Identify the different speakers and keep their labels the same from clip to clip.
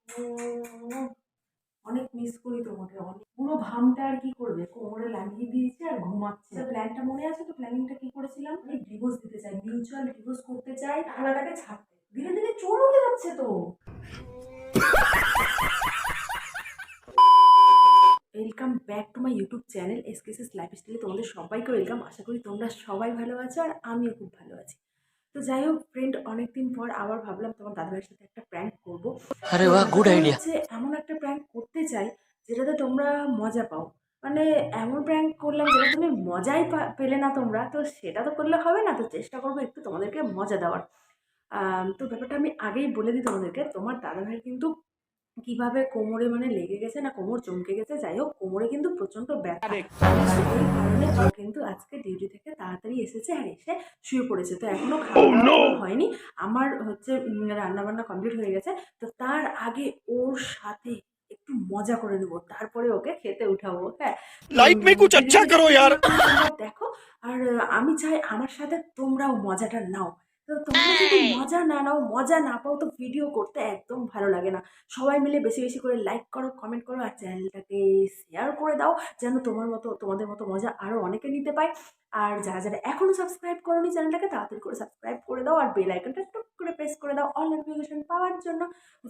Speaker 1: উম, অনেক মিস করি তোমাকে অনেক। পুরো ঘামটা আর কি করবে, কোমরে লাগিয়ে দিয়েছে আর ঘুমাচ্ছে। প্ল্যানটা মনে আছে তো? প্ল্যানিংটা কি করেছিলাম? আমি ডিভোর্স দিতে চাই, মিউচুয়াল ডিভোর্স করতে চাই, টানাটাকে ছাড়তে। ধীরে ধীরে চোর উঠে যাচ্ছে তো। Welcome back to my YouTube channel SKS লাইফস্টাইলে তোমাদের সবাইকে ওয়েলকাম। আশা করি তোমরা সবাই ভালো আছো আর আমিও খুব ভালো আছি। তো যাই হোক ফ্রেন্ড, অনেকদিন পর আবার ভাবলাম তোমার দাদাভাইয়ের সাথে একটা প্র্যাঙ্ক করবো।
Speaker 2: अरे
Speaker 1: তো
Speaker 2: वाह, गुड
Speaker 1: ব্যাপারটা
Speaker 2: आइडिया।
Speaker 1: হচ্ছে এমন একটা প্র্যাঙ্ক করতে চাই যেটাতে তোমরা মজা পাও। মানে এমন প্র্যাঙ্ক করলাম যেটা তুমি মজাই পেলে না তোমরা, তো সেটা তো করলে হবে না। তো চেষ্টা করবো একটু তোমাদেরকে মজা দেওয়ার। তো ব্যাপারটা আমি আগেই বলে দিই তোমাদেরকে, তোমার দাদাভাই কিন্তু কিভাবে কোমরে মানে লেগে গেছে না কোমর চমকে গেছে, যাই হোক কোমরে কিন্তু প্রচন্ড ব্যথা। আর এই কারণে ও কিন্তু আজকে ডিউটি থেকে তাড়াতাড়ি এসেছে আর এসে শুয়ে পড়েছে। তো এখনো খাওয়া দাওয়া কোনো হয়নি। আমার হচ্ছে রান্না বান্না কমপ্লিট হয়ে গেছে। তো তার আগে ওর সাথে একটু মজা করে নেবো, তারপরে ওকে খেতে উঠাবো। হ্যাঁ, তো
Speaker 2: लाइफ में कुछ अच्छा
Speaker 1: ভিডিওটা
Speaker 2: करो यार।
Speaker 1: তোমরা দেখো। আর আমি চাই আমার সাথে তোমরাও মজাটা নাও। তো তোমরা যদি মজা না নাও, মজা না পাও, তো ভিডিও করতে একদম ভালো লাগে না। সবাই মিলে বেশি বেশি করে লাইক করো, কমেন্ট করো আর চ্যানেলটাকে শেয়ার করে দাও, যেন তোমাদের মতো মজা আরও অনেকে নিতে পায়। আর যারা যারা এখনো সাবস্ক্রাইব করোনি চ্যানেলটাকে, তাড়াতাড়ি করে সাবস্ক্রাইব করে দাও আর বেল আইকনটা টুক করে প্রেস করে দাও অল নোটিফিকেশন পাওয়ার জন্য।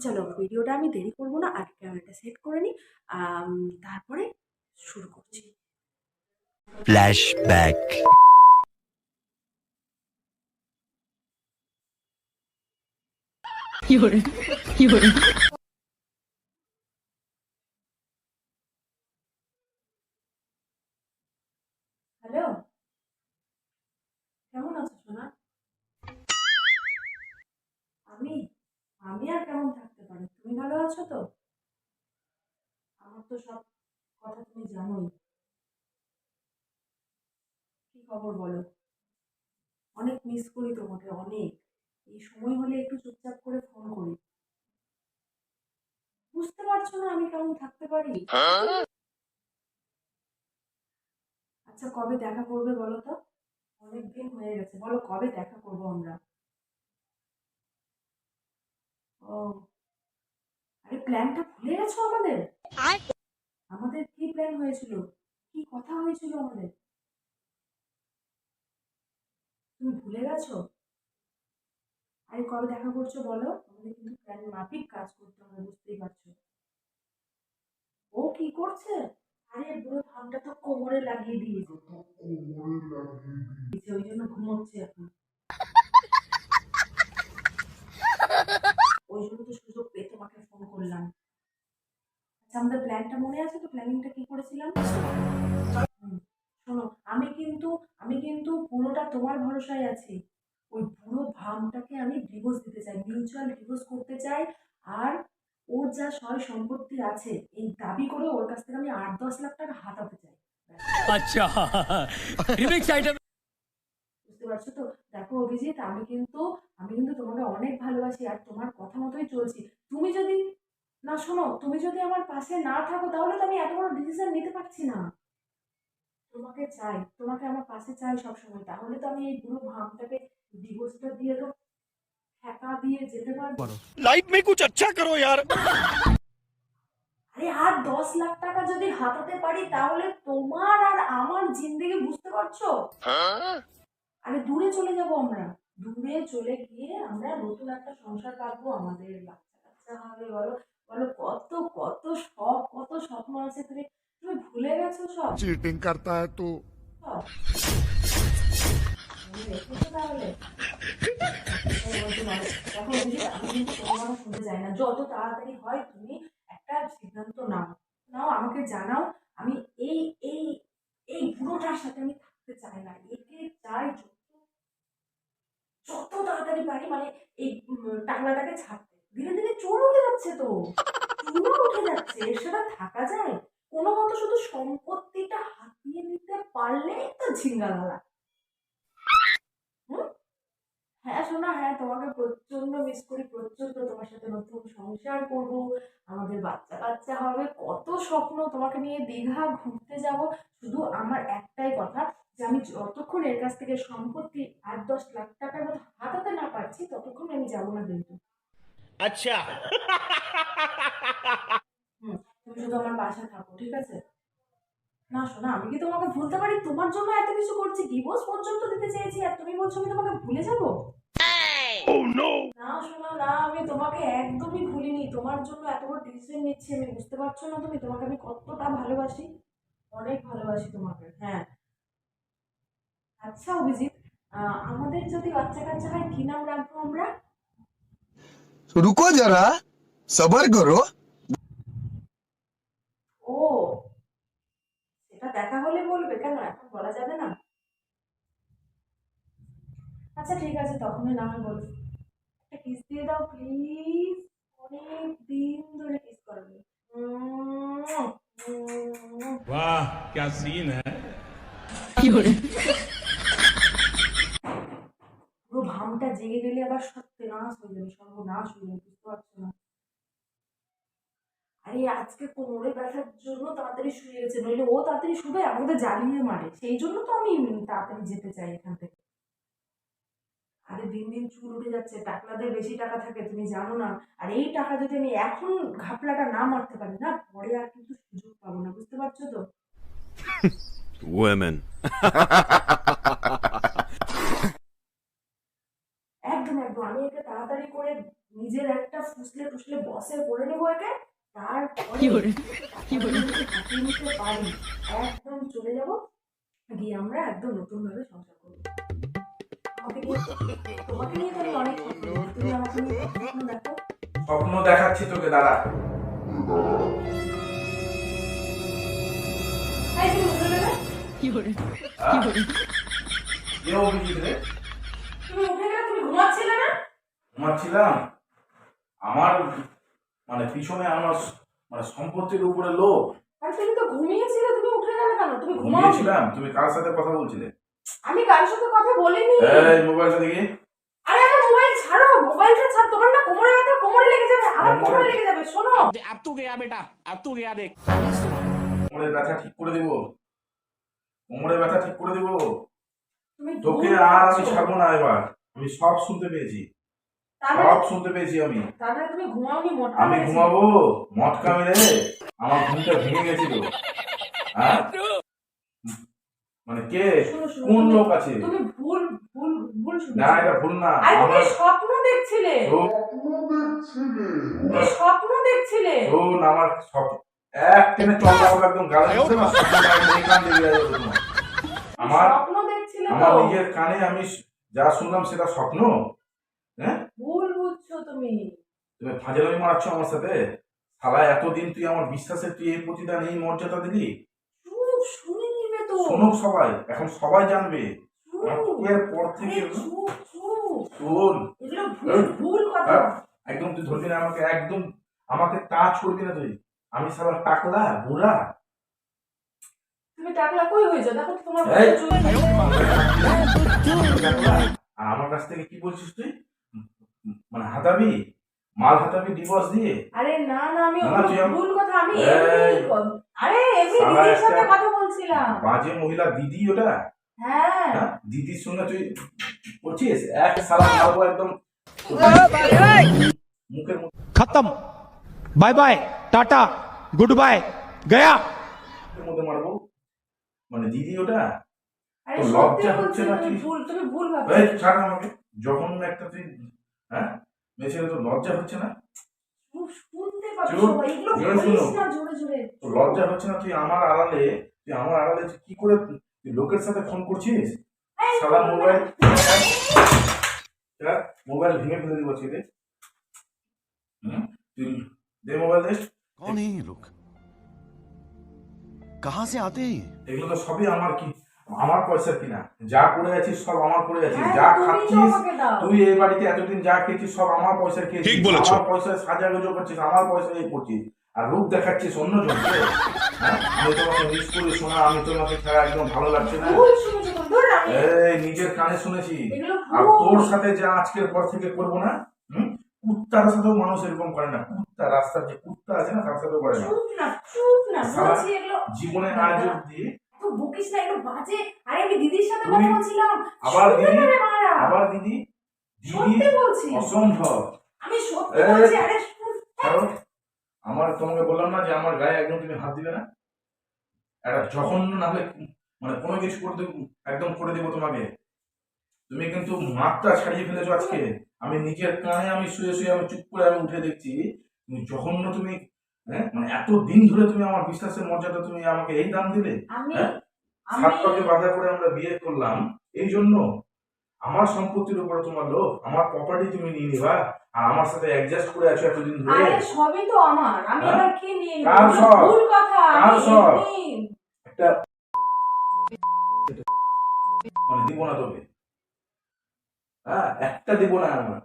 Speaker 1: চলো ভিডিওটা আমি দেরি করবো না, আগে ক্যামেরাটা সেট করে নিই, তারপরে শুরু করছি।
Speaker 2: फ्लैशबैक।
Speaker 1: হ্যালো, কেমন আছো সোনা? আমি আমি আর কেমন থাকতে পারি, তুমি ভালো আছো তো? আমার তো সব কথা তুমি জানোই। কি খবর বলো? অনেক মিস করি তোমাকে অনেক। এই সময় হলে একটু চুপচাপ করে ফোন করি। বুঝতে পারছো না আমি কেমন থাকতে পারি? আচ্ছা কবে দেখা করবে বলো তো? অনেক দিন হয়ে গেছে, বলো কবে দেখা করবো আমরা? ও, আরে প্ল্যানটা ভুলে গেছো আমাদের? আমাদের কি প্ল্যান হয়েছিল, কি কথা হয়েছিল আমাদের? তুমি ভুলে গেছো? আরে কবে দেখা করছো বলো? আমাদের কিন্তু প্ল্যান মাফিক কাজ করতে হবে, বুঝতেই পারছো। ও কি করছে? আরে বুড়ো ধামটা তো কোমরে লাগিয়ে দিয়েছে, ওই জন্য ঘুমোচ্ছে এখন। ওই জন্য তো সুযোগ পেয়ে তোমাকে ফোন করলাম। আচ্ছা আমাদের প্ল্যানটা মনে আছে তো? প্ল্যানিংটা কি করেছিলাম? হুম, শোনো, আমি কিন্তু পুরোটা তোমার ভরসায় আছি। ওই বুড়ো ভামটাকে আমি ডিভোর্স দিতে চাই, মিউচুয়াল ডিভোর্স করতে চাই। আর ওর যা সয় সম্পত্তি আছে এই দাবি করে ওর কাছ থেকে আমি 8-10 লাখ টাকা হাতাতে চাই। ব্যাস।
Speaker 2: अच्छा। Remix item.
Speaker 1: বুঝতে পারছো তো? দেখো অভিজিৎ, আমি কিন্তু তোমাকে অনেক ভালোবাসি আর তোমার কথা মতোই চলছি। তুমি যদি না শোনো, তুমি যদি আমার পাশে না থাকো তাহলে তো আমি এত বড় ডিসিশন নিতে পারছি না। তোমাকে চাই, তোমাকে আমার পাশে চাই সবসময়, তাহলে তো আমি এই পুরো ভাবটাকে ডিভোর্সটা দিয়ে তো ঠেকা দিয়ে যেতে পারবো।
Speaker 2: लाइफ में कुछ अच्छा करो यार।
Speaker 1: আরে আর 10 লাখ টাকা যদি হাতাতে পারি তাহলে তোমার আর আমার জিন্দেগি, বুঝতে পারছো? আরে দূরে চলে যাব আমরা, দূরে চলে গিয়ে আমরা নতুন একটা সংসার পাবো, আমাদের বাচ্চা কাচ্চা হবে। বলো বলো, কত কত শখ, কত স্বপ্ন আছে। তুমি তুমি ভুলে গেছো সব?
Speaker 3: चीटिंग करता है तू।
Speaker 1: সব মনে রেখেছো তাহলে? এটাই বলতে পারো। দেখো অভিজিৎ, আমি কিন্তু কোনো কথা শুনতে চাই না, যত তাড়াতাড়ি হয় তুমি একটা সিদ্ধান্ত নাও, আমাকে জানাও। আমি এই এই এই বুড়োটার সাথে আমি থাকতে চাই না, একে চাই যত তাড়াতাড়ি পারি, মানে এই টাংলাটাকে ছাড়তে। ধীরে ধীরে চোর উঠে যাচ্ছে তো, চুল উঠে যাচ্ছে, এর সাথে থাকা যায়? কোনো মতো শুধু সম্পত্তিটা হাতিয়ে নিতে পারলেই তো ঝিঙ্গালালা। হুম, হ্যাঁ সোনা, হ্যাঁ তোমাকে প্রচন্ড মিস করি, প্রচন্ড। তোমার সাথে নতুন সংসার করব, আমাদের বাচ্চা কাচ্চা হবে, কত স্বপ্ন, তোমাকে নিয়ে দীঘা ঘুরতে যাব। শুধু আমার একটাই কথা, যে আমি যতক্ষণ এর কাছ থেকে সম্পত্তি 8-10 লাখ টাকার মতো হাতাতে না পারছি ততক্ষণ আমি যাবো না কিন্তু।
Speaker 2: अच्छा
Speaker 1: তুমি শুধু আমার পাশে থাকো, ঠিক আছে? না শোনা, আমি কি তোমাকে ভুলতে পারি? তোমার জন্য এত কিছু করছি, ডিভোর্স পর্যন্ত দিতে চেয়েছি, আর তুমি বলছো আমি তোমাকে ভুলে যাবো? না শোনা, না, আমি তোমাকে একদমই ভুলিনি। তোমার জন্য এত বড় ডিসিশন নিচ্ছি আমি, বুঝতে পারছো না তুমি? তোমাকে আমি কতটা ভালোবাসি, অনেক ভালোবাসি তোমাকে। হ্যাঁ। আচ্ছা অভিজিৎ, আমাদের যদি বাচ্চা কাচ্চা হয় কি নাম রাখবো আমরা?
Speaker 3: रुको जरा सबर करो।
Speaker 1: ও, সেটা দেখা হলে বলবে, কেন এখন বলা যাবে না? আচ্ছা ঠিক আছে, তখনই না হয় বলবো। একটা কিস দিয়ে দাও প্লিজ, অনেক দিন ধরে কিস করবে।
Speaker 2: वाह क्या सीन है
Speaker 1: পুরো ঘামটা জেগে গেলে আবার সত্যি নাশ হয়ে যাবে, সর্বনাশ হয়ে যাবে, বুঝতে পারছো না? আরে আজকে কোমরে ব্যথার জন্য তাড়াতাড়ি শুয়ে গেছে, নইলে ও তাড়াতাড়ি শুবে আমাদের জ্বালিয়ে মারে, সেই জন্য তো আমি তাড়াতাড়ি যেতে চাই এখান থেকে। আরে দিন দিন চুল উঠে যাচ্ছে, টাকলাদের বেশি টাকা থাকে তুমি জানো না? আর এই টাকা যদি আমি এখন ঘাপলাটা না মারতে পারি না, পরে আর কিন্তু সুযোগ পাবো না, বুঝতে পারছো তো?
Speaker 4: Women.
Speaker 1: একদম একদম, আমি একে তাড়াতাড়ি করে নিজের একটা ফুসলে টুসলে বসে করে নেবো একে, তারপরে কাটিয়ে নিতে পারি, একদম চলে যাব, গিয়ে আমরা একদম নতুন ভাবে সংসার করবো। আমাকে নিয়ে, তোমাকে নিয়ে তো আমি অনেক স্বপ্ন দেখি, তুমি আমাকে নিয়ে কত স্বপ্ন দেখো।
Speaker 5: স্বপ্ন দেখাচ্ছি তোকে দাঁড়া।
Speaker 1: এই তুমি উঠে গেলে,
Speaker 5: কে অভিজিৎ রে?
Speaker 1: তুমি উঠে গেলে, তুমি ঘুমাচ্ছিলে না?
Speaker 5: ঘুমাচ্ছিলাম। আমার মানে পিছনে আমার মানে সম্পত্তির উপরে লোভ।
Speaker 1: আর তুমি তো ঘুমিয়েছিলে, তুমি উঠে গেলে কেন? তুমি ঘুমাও।
Speaker 5: ঘুমিয়েছিলাম। তুমি কার সাথে কথা বলছিলে?
Speaker 1: আমি কারোর সাথে কথা বলিনি।
Speaker 5: এই মোবাইলটা দেখি।
Speaker 1: আরে আমার মোবাইল ছাড়ো, মোবাইলটা ছাড়, তোমার না কোমরে ব্যথা, কোমরে লেগে যাবে, আমার কোমরে লেগে যাবে, শোনো।
Speaker 2: अब तू गया बेटा अब तू गया देख
Speaker 5: কোমরের ব্যথা ঠিক করে দেব। কোমরের ব্যথা ঠিক করে দেব।
Speaker 1: তুমি
Speaker 5: তোকে
Speaker 1: ভুল
Speaker 5: আর আমি
Speaker 1: করছো।
Speaker 5: ছাড়বো না এবার। আমি সব শুনতে পেয়েছি।
Speaker 1: তার মানে-
Speaker 5: সব শুনতে পেয়েছি আমি।
Speaker 1: তার মানে তুমি ঘুমাওনি, মোটকা
Speaker 5: আমি
Speaker 1: মেরেছিলে।
Speaker 5: ঘুমাবো মটকা মেরে? আমার ঘুমটা ভেঙে গেছিল। হ্যাঁ মানে কে
Speaker 1: শোনো, শোনো,
Speaker 5: কোন
Speaker 1: তুমি-
Speaker 5: লোক আছে?
Speaker 1: তুমি ভুল ভুল ভুল শুনছো।
Speaker 5: না এটা ভুল না।
Speaker 1: আরে তুমি
Speaker 5: আমার
Speaker 1: স্বপ্ন দেখছিলে, তুমি স্বপ্ন দেখছিলে।
Speaker 5: শোন আমার সব এক টেনে চন্দ্রা হবে একদম গালের মধ্যে না, এই কান দিয়ে বেরিয়ে যাবে তোমার। আমার
Speaker 1: স্বপ্ন দেখছিলে
Speaker 5: আমার
Speaker 1: তো।
Speaker 5: নিজের কানে আমি যা শুনলাম সেটা স্বপ্ন। হ্যাঁ
Speaker 1: ভুল বুঝছো তুমি।
Speaker 5: তুমি ফাজলামি মারাচ্ছ আমার সাথে। শালা এতদিন তুই আমার বিশ্বাসের তুই এই প্রতিদান এই মর্যাদা দিলি।
Speaker 1: চুপ, শুনে নিবে তো।
Speaker 5: শুনুক সবাই, এখন সবাই জানবে।
Speaker 1: চুপ।
Speaker 5: এর পর থেকে
Speaker 1: আরে চুপ, চুপ।
Speaker 5: শোন
Speaker 1: এগুলো ভুল ভুল কথা।
Speaker 5: একদম তুই ধরবি না আমাকে, একদম আমাকে টাচ করবি না তুই। আমি শালা টাকলা বুড়া।
Speaker 1: তুমি টাকলা কই হয়ে যাও, দেখো তো তোমার
Speaker 5: এই।
Speaker 1: চুল।
Speaker 5: আর আমার কাছ থেকে কি বলছিস তুই? মানে হাতাবি, মাল হাতাবি ডিভোর্স দিয়ে?
Speaker 1: আরে না না, আমি
Speaker 5: না,
Speaker 1: ওগুলো
Speaker 5: তুই আম-
Speaker 1: ভুল কথা, আমি
Speaker 5: এই।
Speaker 1: আরে এমনি
Speaker 5: শালা
Speaker 1: দিদির সাথে
Speaker 5: একটা-
Speaker 1: কথা বলছিলাম।
Speaker 5: বাজে মহিলা দিদি ওটা?
Speaker 1: হ্যাঁ।
Speaker 5: হ্যাঁ? দিদির সঙ্গে তুই করছিস? এক শালা মারবো একদম মুখের
Speaker 6: खत्म bye bye tata good bye गया
Speaker 5: মধ্যে মারবো। মানে দিদি ওটা?
Speaker 1: আরে
Speaker 5: তো
Speaker 1: সত্যি
Speaker 5: লজ্জা
Speaker 1: বলছি,
Speaker 5: হচ্ছে না
Speaker 1: তুমি
Speaker 5: তুই?
Speaker 1: ভুল, তুমি ভুল ভাবছো।
Speaker 5: এই ছাড় না আমাকে। যখন একটা তুই হ্যাঁ মেয়ে ছেলে, তো লজ্জা হচ্ছে না?
Speaker 1: চুপ, শুনতে পাচ্ছ
Speaker 5: চুপ,
Speaker 1: সবাই, এগুলো
Speaker 5: জোরে
Speaker 1: বলিস
Speaker 5: শোনো।
Speaker 1: না জোরে জোরে।
Speaker 5: তো লজ্জা হচ্ছে না? তুই আমার আড়ালে তুই কি করে তুই লোকের সাথে ফোন করছিস?
Speaker 1: এই,
Speaker 5: শালা
Speaker 1: তুমি
Speaker 5: মোবাইল
Speaker 1: না-
Speaker 5: মোবাইল ভেঙে ফেলে দিব ছেলে। তুই দে মোবাইল দে।
Speaker 4: कौन है ये लोग कहाँ से आते हैं ये?
Speaker 5: এগুলো তো সবই আমার কি আমার পয়সার কিনা। যা করে আছিস সব আমার করে আছিস।
Speaker 1: হ্যাঁ,
Speaker 5: যা
Speaker 1: তুমি তো
Speaker 5: খাচ্ছিস
Speaker 1: আমাকে দাও।
Speaker 5: তুই এই বাড়িতে এতদিন যা খেয়েছিস সব আমার পয়সার খেয়েছিস।
Speaker 2: ঠিক বলেছো।
Speaker 5: আমার পয়সায় সাজাগুজো করছিস, আমার পয়সায় এই করছিস। আর রূপ দেখাচ্ছিস অন্য জনকে। হ্যাঁ? আমি তোমাকে মিস করি শোনা, আমি তোমাকে ছাড়া একদম ভালো লাগছে না।
Speaker 1: ভুল শুনেছো তুমি, ধুর, আমি
Speaker 5: এই নিজের কানে শুনেছি।
Speaker 1: এগুলো
Speaker 5: আর
Speaker 1: ভুল।
Speaker 5: তোর সাথে যা আজকের পর থেকে করবো না, কুত্তার সাথেও মানুষ এরকম করে না। কুত্তা, রাস্তার যে কুত্তা আছে না তার সাথেও করে না।
Speaker 1: চুপ না, চুপ না,
Speaker 5: শালা
Speaker 1: বলছি এগুলো
Speaker 5: জীবনে আজ অব্দি
Speaker 1: এত বকিস না, এগুলো বাজে। আরে আমি দিদির সাথে
Speaker 5: তুই-
Speaker 1: কথা বলছিলাম।
Speaker 5: আবার
Speaker 1: শুনতে
Speaker 5: দিদি,
Speaker 1: না রে মারা।
Speaker 5: আবার দিদি, দিদি
Speaker 1: সত্যি বলছি।
Speaker 5: অসম্ভব।
Speaker 1: আমি সত্যি
Speaker 5: এই,
Speaker 1: বলছি, আরে শুন।
Speaker 5: কারণ আমার তোমাকে বললাম না যে আমার গায়ে একদম তুমি হাত দিবে না। একটা জঘন্য না হলে মানে কোনো কিছু করে দেবো, একদম করে দেবো তোমাকে। তুমি কিন্তু মাত্রা ছাড়িয়ে ফেলেছো আজকে। আমি নিজের কানে আমি শুয়ে শুয়ে আমি চুপ করে আমি উঠে দেখছি তুমি জঘন্য তুমি, হ্যাঁ মানে এত দিন ধরে তুমি আমার বিশ্বাসের মর্যাদা তুমি আমাকে এই দাম দিলে।
Speaker 1: আমি
Speaker 5: হ্যাঁ?
Speaker 1: আমি
Speaker 5: সাত পাকে বাধা করে আমরা বিয়ে করলাম এই জন্য আমার সম্পত্তির উপরে তোমার লোভ, আমার প্রপার্টি তুমি নিয়ে নিবা আর আমার সাথে অ্যাডজাস্ট করে আছো এতদিন ধরে।
Speaker 1: আরে সবই তো আমার, আমি
Speaker 5: হ্যাঁ?
Speaker 1: আবার কি নিয়ে নিব?
Speaker 5: কার সব?
Speaker 1: ভুল কথা,
Speaker 5: কার
Speaker 1: আমি
Speaker 5: সব?
Speaker 1: এমনি
Speaker 5: একটা মানে দিব না তোকে, হ্যাঁ একটা দিব না আমার।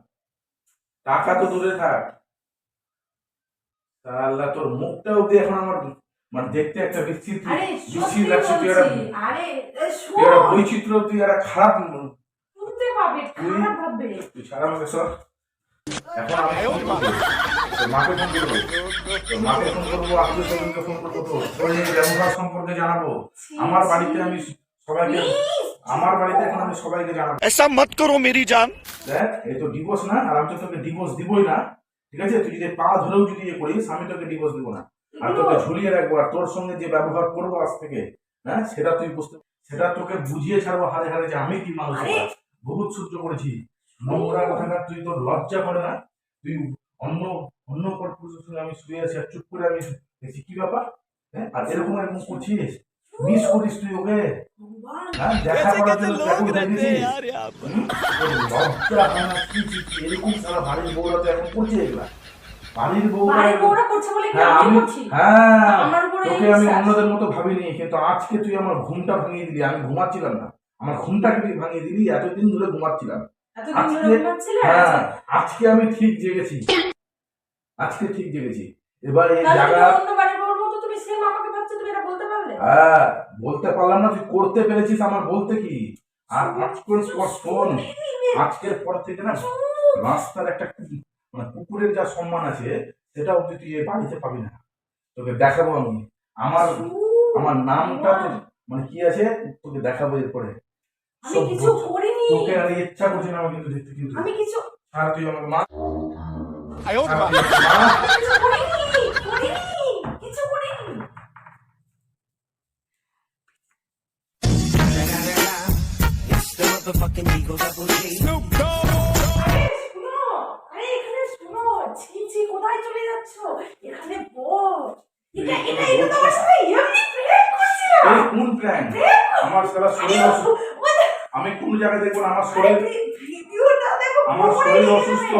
Speaker 5: টাকা তো দূরে থাক, আল্লাহ তোর মুখটা অব্দি এখন আমার মানে দেখতে একটা বিচিত্র
Speaker 1: আরে
Speaker 5: বিচিত্র
Speaker 1: সত্যি
Speaker 5: লাগছে। তুই একটা
Speaker 1: বলছি, আরে
Speaker 5: তুই একটা
Speaker 1: শোন,
Speaker 5: বৈচিত্র্য, তুই একটা খারাপ।
Speaker 1: শুনতে পাবে, খারাপ ভাববে।
Speaker 5: তুই ছাড়া আমাকে সর। এখন আমি ফোন করবো, তোর মাকে ফোন করবো, তোর মাকে ফোন করবো, আত্মীয় স্বজনকে ফোন করবো, তোর এই ব্যবহার সম্পর্কে জানাবো। আমার বাড়িতে আমি সবাইকে, আমার বাড়িতে এখন আমি সবাইকে জানাবো।
Speaker 4: ऐसा मत करो मेरी जान।
Speaker 5: দেখ এই তো ডিভোর্স না, আর আমি তো তোকে ডিভোর্স দিবই না, ঠিক আছে? তুই যদি পা ধরেও যদি ইয়ে করিস আমি তোকে ডিভোর্স দিব না, আর তোকে ঝুলিয়ে রাখবো। আর তোর সঙ্গে যে ব্যবহার করবো আজ থেকে, হ্যাঁ সেটা তুই বুঝতে, সেটা তোকে বুঝিয়ে ছাড়বো হারে হারে যে আমি কি মানুষ।
Speaker 1: আরে!
Speaker 5: বহুত সহ্য করেছি, নোংরা কথাটা তুই তোর লজ্জা করে না? তুই অন্য অন্য পুরুষের সঙ্গে আমি শুয়ে আছি আর চুপ করে আমি দেখছি কি ব্যাপার, হ্যাঁ? আর এরকম এরকম করছিস, মিস করিস তুই ওকে,
Speaker 1: ভগবান,
Speaker 5: হ্যাঁ? দেখা করার জন্য প্যাকুল হয়ে গেছিস। তোর লজ্জা হয় না? কি এরকম সারা বাড়ির বউরা তো এখন করছে এগুলা, বাড়ির বউরা।
Speaker 1: বাড়ির বউরা করছে বলে কি
Speaker 5: হ্যাঁ
Speaker 1: আমি
Speaker 5: আমি,
Speaker 1: করছি?
Speaker 5: হ্যাঁ
Speaker 1: আমার উপরে
Speaker 5: তোকে
Speaker 1: এই
Speaker 5: আমি
Speaker 1: বিশ্বাস।
Speaker 5: অন্যদের মতো ভাবিনি, কিন্তু আজকে তুই আমার ঘুমটা ভাঙিয়ে দিলি। আমি ঘুমাচ্ছিলাম না, আমার ঘুমটাকে তুই ভাঙিয়ে দিলি। এতদিন ধরে ঘুমাচ্ছিলাম,
Speaker 1: এতদিন
Speaker 5: আজকে
Speaker 1: ধরে ঘুমাচ্ছিলে?
Speaker 5: হ্যাঁ আজকে আমি ঠিক জেগেছি, আজকে ঠিক জেগেছি। এবার এই
Speaker 1: তাহলে
Speaker 5: জায়গা,
Speaker 1: তুমি অন্য বাড়ির বউর মতো তুমি সেম আমাকে ভাবছো, তুমি এটা বলতে পারলে?
Speaker 5: হ্যাঁ বলতে পারলাম না, তুই করতে পেরেছিস, আমার বলতে কি। আর আজকের পর শোন, আজকের পর থেকে না রাস্তার একটা মানে কুকুরের যা সম্মান আছে সেটা অব্দি তুই এই বাড়িতে পাবি না। তোকে দেখাবো আমি, আমার আমার নামটা তো মানে কি আছে তোকে দেখাবো এরপরে।
Speaker 1: আমি কিছু করিনি,
Speaker 5: তোকে আর ইচ্ছা করছে না আমার কিন্তু দেখতে, কিন্তু
Speaker 1: আমি কিছু
Speaker 5: আর তুই আমার মা,
Speaker 1: কিছু করিনি, কিছু করিনি। আরে শোনো, আরে এখানে শোনো, ছি ছি, কোথায় চলে যাচ্ছ? এখানে বস। এটা তোমার সাথে এমনি প্রেম করছিলাম।
Speaker 5: এই কোন প্ল্যান? আমার সারা শরীর আমি কোন জায়গায় দেখবো না, আমার শরীর,
Speaker 1: ভিডিওটা দেখো,
Speaker 5: আমার শরীর অসুস্থ,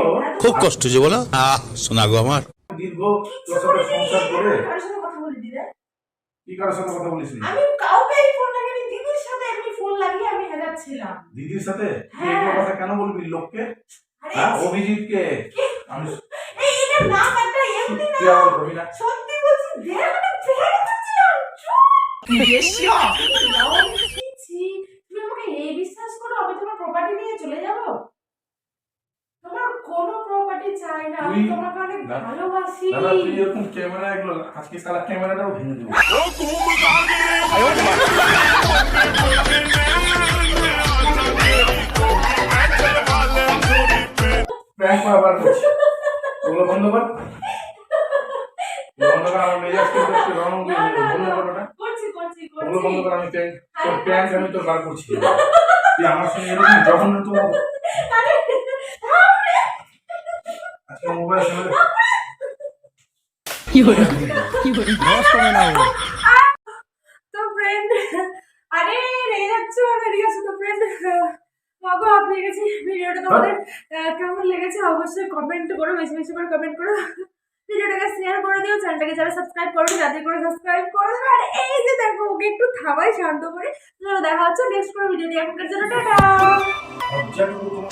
Speaker 4: খুব কষ্ট যে বলো শোনা গো আমার।
Speaker 5: দীর্ঘ তোর সাথে সংসার করে
Speaker 1: কারোর সাথে কথা বলি দিদা?
Speaker 5: কি কারোর সাথে কথা বলিস নি?
Speaker 1: আমি কাউকে এই ফোন লাগিয়ে দিদির সাথে এমনি ফোন লাগিয়ে আমি হেলাচ্ছিলাম।
Speaker 5: দিদির সাথে তুই
Speaker 1: হ্যাঁ।
Speaker 5: এগুলো কথা কেন বলবি লোককে?
Speaker 1: আরে
Speaker 5: হ্যাঁ অভিজিৎকে আমি
Speaker 1: এই এটার নাম একটা এমনি
Speaker 5: তুই
Speaker 1: না,
Speaker 5: আমার কবি না।
Speaker 1: সত্যি বলছি, দেখ আমি প্রেম করছিলাম। ছি, তুমি আমাকে এই বিশ্বাস করো আমি তোমার প্রপার্টি নিয়ে চলে যাব? তোমার কোনো প্রপার্টি চাই না, আমি
Speaker 5: তুই-
Speaker 1: তোমাকে অনেক
Speaker 5: না-
Speaker 1: ভালোবাসি।
Speaker 5: দাদা তুই এরকম ক্যামেরা এগুলো আজকে সারা ক্যামেরাটাও ভেঙে দেবো। প্র্যাঙ্ক আবার করছি, ওগুলো বন্ধ কর, বন্ধ কর। আমার মেজাজ কিন্তু একটু রং
Speaker 1: না, না,
Speaker 5: বন্ধ
Speaker 1: না,
Speaker 5: কর ওটা,
Speaker 1: করছি করছি
Speaker 5: ওগুলো বন্ধ
Speaker 1: করছি।
Speaker 5: কর। আমি প্র্যাঙ্ক, তোর প্র্যাঙ্ক আমি তোর বার করছি। তুই আমার সঙ্গে এরকম জঘন্য তো
Speaker 1: আরে থাম রে।
Speaker 5: আজকে মোবাইল সামনে
Speaker 1: তো ফ্রেন্ড, আরে রেগে যাচ্ছ, আমি রেগে যাচ্ছি তো ফ্রেন্ড। মাগো আপনি গেছি, ভিডিওটা তোমাদের কেমন লেগেছে অবশ্যই কমেন্ট করো, বেশি বেশি করে কমেন্ট করো, ভিডিওটাকে শেয়ার করে দিও, চ্যানেলটাকে যারা সাবস্ক্রাইব করো যাতে করে সাবস্ক্রাইব করে দেবে। আর এই যে দেখো ওকে একটু থামাই শান্ত করে। চলো দেখা হচ্ছে নেক্সট কোনো ভিডিও নিয়ে, এখনকার জন্য টাটা।
Speaker 5: লজ্জা করবো তোমার।